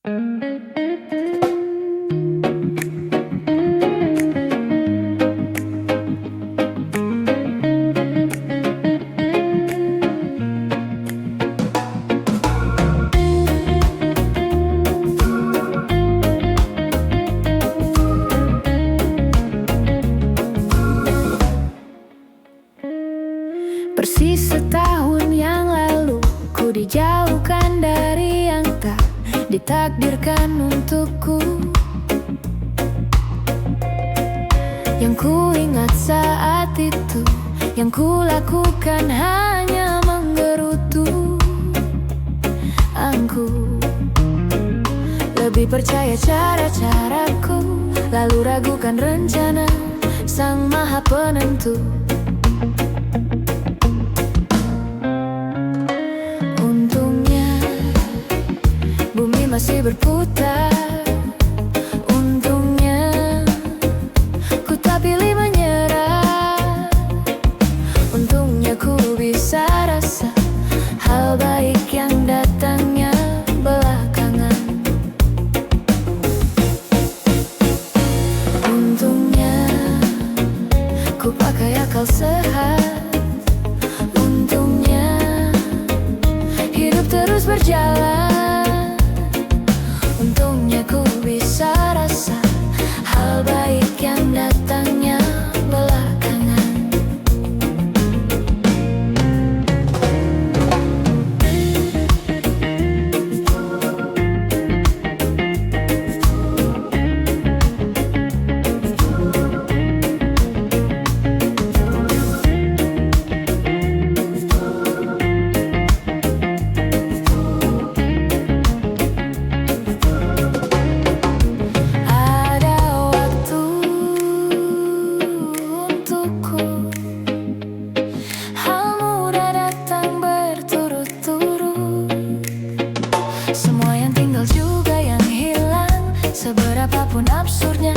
Persis setahun yang lalu ku dijauhkan dari yang tak ditakdirkan untukku. Yang ku ingat saat itu, yang ku lakukan hanya menggerutu angku. Lebih percaya cara-caraku, lalu ragukan rencana Sang Maha Penentu. Masih berputar. Untungnya ku tak pilih menyerah. Untungnya ku bisa rasa hal baik yang datangnya belakangan. Untungnya ku pakai akal sehat. Untungnya hidup terus berjalan. Untungnya ku bisa rasa hal baik yang datangnya belakangan. Semua yang tinggal juga yang hilang, seberapapun absurdnya